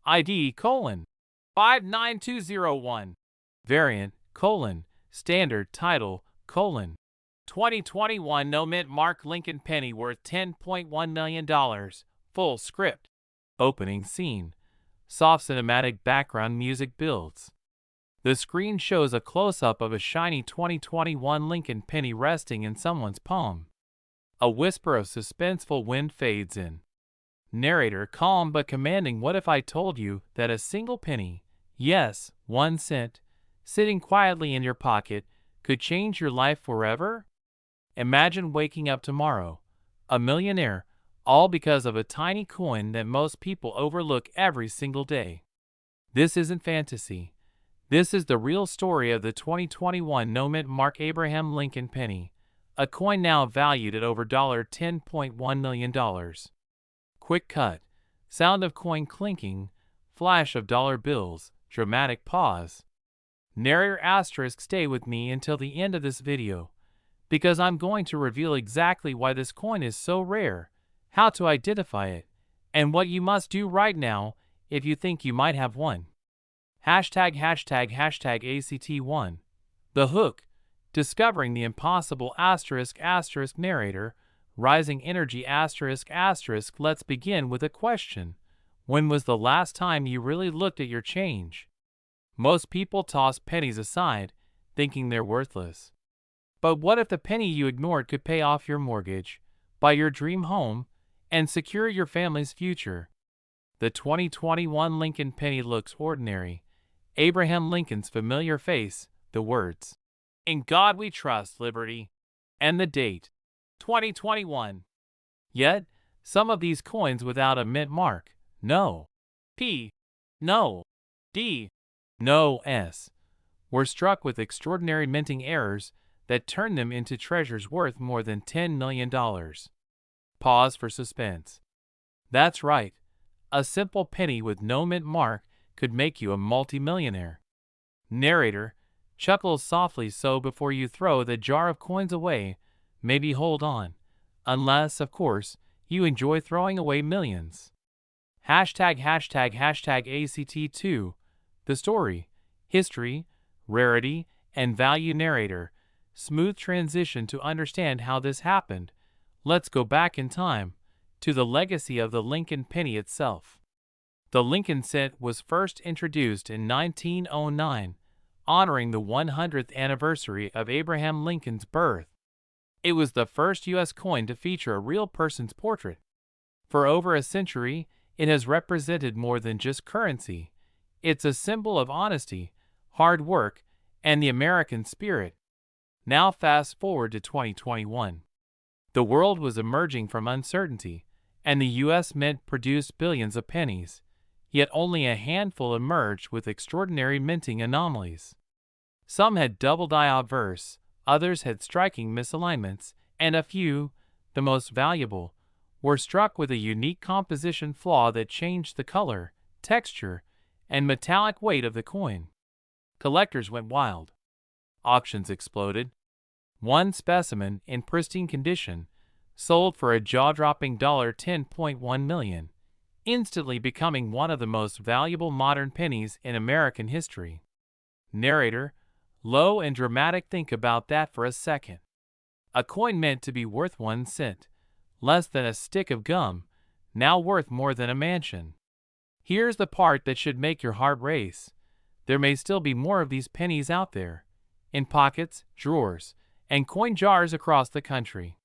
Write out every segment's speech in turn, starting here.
ID: 59201. Variant: standard title: 2021 no mint mark Lincoln penny worth $10.1 million. Full script. Opening scene. Soft cinematic background music builds. The screen shows a close-up of a shiny 2021 Lincoln penny resting in someone's palm. A whisper of suspenseful wind fades in. Narrator calm but commanding. What if I told you that a single penny, yes, 1 cent, sitting quietly in your pocket, could change your life forever? Imagine waking up tomorrow, a millionaire, all because of a tiny coin that most people overlook every single day. This isn't fantasy. This is the real story of the 2021 no mint mark Abraham Lincoln penny, a coin now valued at over $10.1 million. Quick cut. Sound of coin clinking, flash of dollar bills, dramatic pause. Narrator asterisk stay with me until the end of this video, because I'm going to reveal exactly why this coin is so rare, how to identify it, and what you must do right now if you think you might have one. #ACT1. The Hook. Discovering the impossible asterisk narrator. Rising energy asterisk. Let's begin with a question. When was the last time you really looked at your change? Most people toss pennies aside, thinking they're worthless. But what if the penny you ignored could pay off your mortgage, buy your dream home, and secure your family's future? The 2021 Lincoln penny looks ordinary. Abraham Lincoln's familiar face, the words, "In God we trust, liberty," and the date, 2021. Yet, some of these coins without a mint mark, no P, no D, no S, were struck with extraordinary minting errors that turned them into treasures worth more than $10 million. Pause for suspense. That's right. A simple penny with no mint mark could make you a multimillionaire. Narrator chuckles softly. So before you throw the jar of coins away, maybe hold on. Unless, of course, you enjoy throwing away millions. #ACT2. The story, history, rarity, and value. Narrator. Smooth transition to understand how this happened. Let's go back in time to the legacy of the Lincoln penny itself. The Lincoln cent was first introduced in 1909, honoring the 100th anniversary of Abraham Lincoln's birth. It was the first U.S. coin to feature a real person's portrait. For over a century, it has represented more than just currency. It's a symbol of honesty, hard work, and the American spirit. Now fast forward to 2021. The world was emerging from uncertainty, and the U.S. Mint produced billions of pennies, yet only a handful emerged with extraordinary minting anomalies. Some had double die obverse, others had striking misalignments, and a few, the most valuable, were struck with a unique composition flaw that changed the color, texture, and metallic weight of the coin. Collectors went wild. Auctions exploded. One specimen, in pristine condition, sold for a jaw-dropping $10.1 million, instantly becoming one of the most valuable modern pennies in American history. Narrator, low and dramatic. Think about that for a second. A coin meant to be worth 1 cent, less than a stick of gum, now worth more than a mansion. Here's the part that should make your heart race. There may still be more of these pennies out there, in pockets, drawers, and coin jars across the country.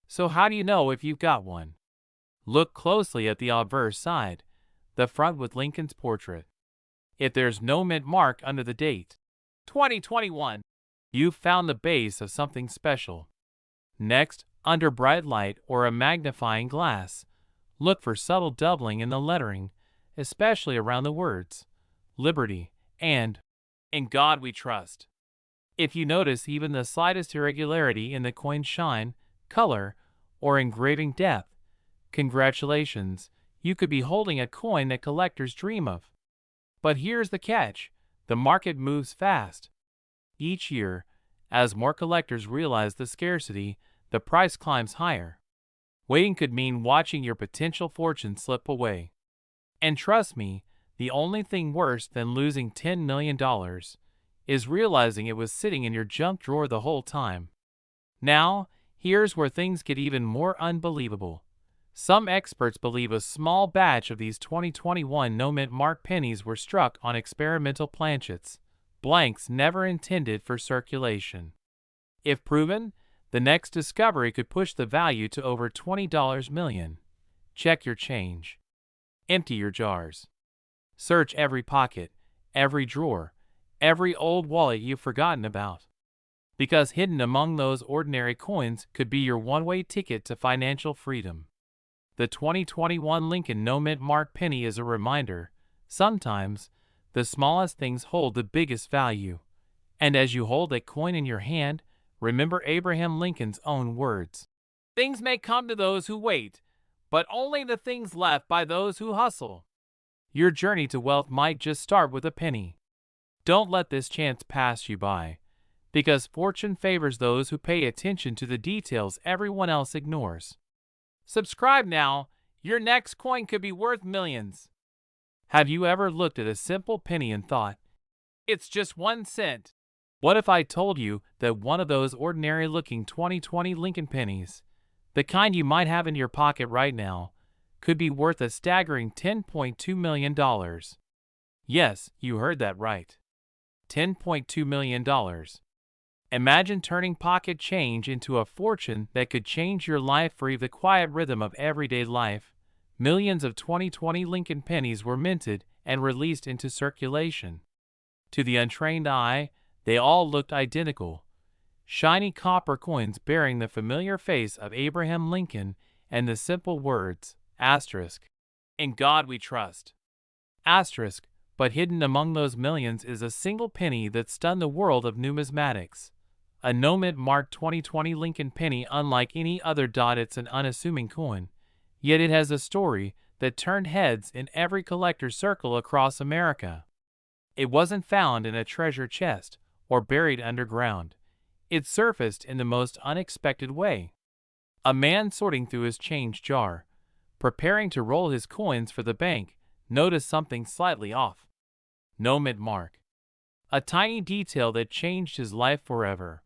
So how do you know if you've got one? Look closely at the obverse side, the front with Lincoln's portrait. If there's no mint mark under the date, 2021, you've found the base of something special. Next, under bright light or a magnifying glass, look for subtle doubling in the lettering, especially around the words, Liberty, and In God We Trust. If you notice even the slightest irregularity in the coin's shine, color, or engraving depth, congratulations, you could be holding a coin that collectors dream of. But here's the catch, the market moves fast. Each year, as more collectors realize the scarcity, the price climbs higher. Waiting could mean watching your potential fortune slip away. And trust me, the only thing worse than losing $10 million is realizing it was sitting in your junk drawer the whole time. Now, here's where things get even more unbelievable. Some experts believe a small batch of these 2021 no-mint mark pennies were struck on experimental planchets, blanks never intended for circulation. If proven, the next discovery could push the value to over $20 million. Check your change. Empty your jars. Search every pocket, every drawer, every old wallet you've forgotten about. Because hidden among those ordinary coins could be your one-way ticket to financial freedom. The 2021 Lincoln no-mint mark penny is a reminder. Sometimes, the smallest things hold the biggest value. And as you hold a coin in your hand, remember Abraham Lincoln's own words. Things may come to those who wait, but only the things left by those who hustle. Your journey to wealth might just start with a penny. Don't let this chance pass you by, because fortune favors those who pay attention to the details everyone else ignores. Subscribe now. Your next coin could be worth millions. Have you ever looked at a simple penny and thought, it's just 1 cent? What if I told you that one of those ordinary-looking 2020 Lincoln pennies, the kind you might have in your pocket right now, could be worth a staggering $10.2 million? Yes, you heard that right. $10.2 million. Imagine turning pocket change into a fortune that could change your life. Free the quiet rhythm of everyday life. Millions of 2020 Lincoln pennies were minted and released into circulation. To the untrained eye, they all looked identical. Shiny copper coins bearing the familiar face of Abraham Lincoln and the simple words, asterisk, "In God we trust." Asterisk, but hidden among those millions is a single penny that stunned the world of numismatics. A no-mint marked 2020 Lincoln penny unlike any other. It's an unassuming coin, yet it has a story that turned heads in every collector's circle across America. It wasn't found in a treasure chest or buried underground. It surfaced in the most unexpected way. A man sorting through his change jar, preparing to roll his coins for the bank, noticed something slightly off. No-mint mark. A tiny detail that changed his life forever.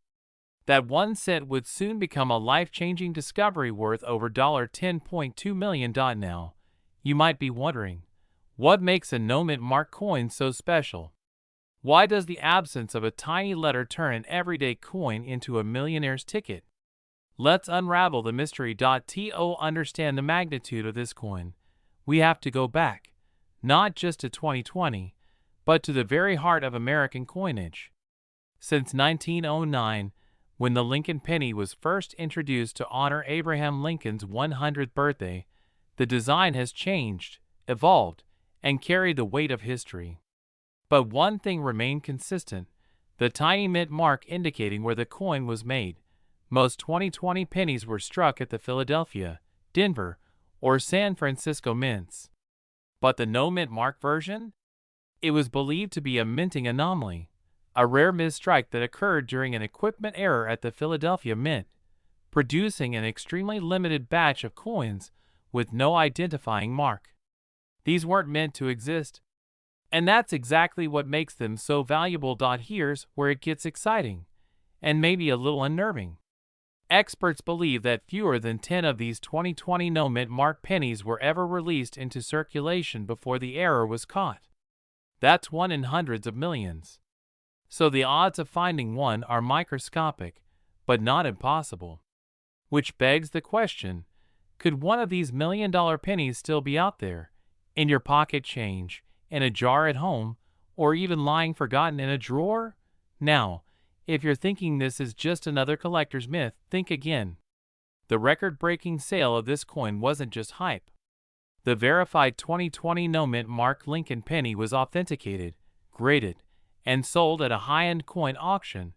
That 1 cent would soon become a life-changing discovery worth over $10.2 million. Now, you might be wondering, what makes a no-mint mark coin so special? Why does the absence of a tiny letter turn an everyday coin into a millionaire's ticket? Let's unravel the mystery. To understand the magnitude of this coin, we have to go back, not just to 2020, but to the very heart of American coinage. Since 1909, when the Lincoln penny was first introduced to honor Abraham Lincoln's 100th birthday, the design has changed, evolved, and carried the weight of history. But one thing remained consistent, the tiny mint mark indicating where the coin was made. Most 2020 pennies were struck at the Philadelphia, Denver, or San Francisco mints. But the no-mint mark version? It was believed to be a minting anomaly, a rare misstrike that occurred during an equipment error at the Philadelphia Mint, producing an extremely limited batch of coins with no identifying mark. These weren't meant to exist, and that's exactly what makes them so valuable. Here's where it gets exciting, and maybe a little unnerving. Experts believe that fewer than 10 of these 2020 no-mint mark pennies were ever released into circulation before the error was caught. That's 1 in hundreds of millions. So the odds of finding one are microscopic, but not impossible. Which begs the question, could one of these million-dollar pennies still be out there, in your pocket change, in a jar at home, or even lying forgotten in a drawer? Now, if you're thinking this is just another collector's myth, think again. The record-breaking sale of this coin wasn't just hype. The verified 2020 no-mint mark Lincoln penny was authenticated, graded, and sold at a high-end coin auction,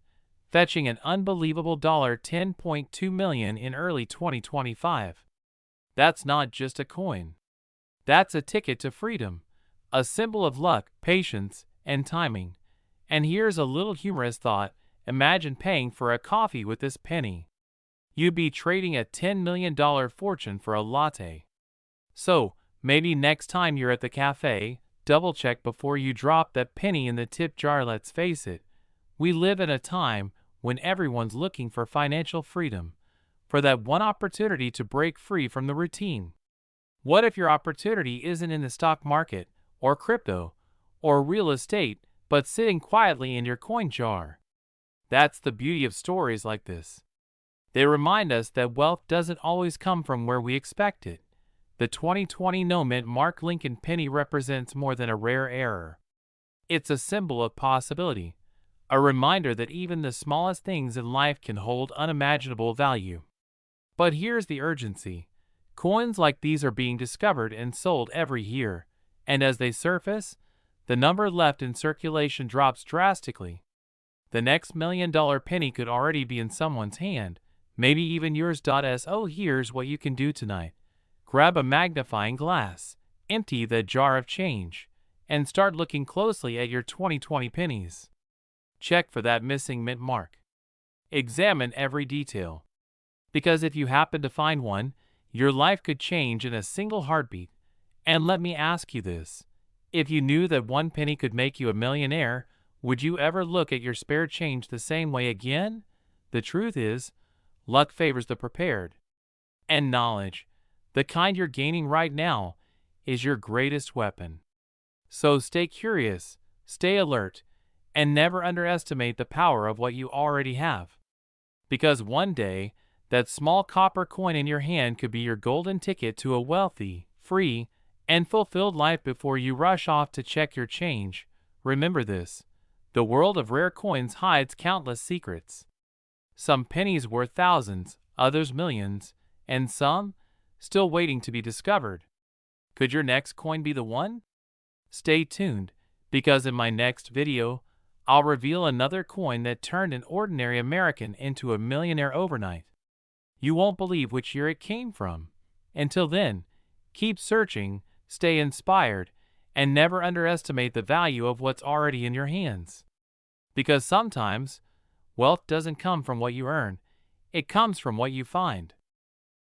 fetching an unbelievable $10.2 million in early 2025. That's not just a coin. That's a ticket to freedom, a symbol of luck, patience, and timing. And here's a little humorous thought. Imagine paying for a coffee with this penny. You'd be trading a $10 million fortune for a latte. So, maybe next time you're at the cafe, double check before you drop that penny in the tip jar. Let's face it, we live in a time when everyone's looking for financial freedom, for that one opportunity to break free from the routine. What if your opportunity isn't in the stock market, or crypto, or real estate, but sitting quietly in your coin jar? That's the beauty of stories like this. They remind us that wealth doesn't always come from where we expect it. The 2020 no-mint Mark Lincoln penny represents more than a rare error. It's a symbol of possibility, a reminder that even the smallest things in life can hold unimaginable value. But here's the urgency. Coins like these are being discovered and sold every year, and as they surface, the number left in circulation drops drastically. The next $1 million penny could already be in someone's hand, maybe even yours. So here's what you can do tonight. Grab a magnifying glass, empty the jar of change, and start looking closely at your 2020 pennies. Check for that missing mint mark. Examine every detail. Because if you happen to find one, your life could change in a single heartbeat. And let me ask you this. If you knew that one penny could make you a millionaire, would you ever look at your spare change the same way again? The truth is, luck favors the prepared. And knowledge, the kind you're gaining right now, is your greatest weapon. So stay curious, stay alert, and never underestimate the power of what you already have. Because one day, that small copper coin in your hand could be your golden ticket to a wealthy, free, and fulfilled life. Before you rush off to check your change, remember this. The world of rare coins hides countless secrets. Some pennies worth thousands, others millions, and some still waiting to be discovered. Could your next coin be the one? Stay tuned, because in my next video, I'll reveal another coin that turned an ordinary American into a millionaire overnight. You won't believe which year it came from. Until then, keep searching, stay inspired, and never underestimate the value of what's already in your hands. Because sometimes, wealth doesn't come from what you earn, it comes from what you find.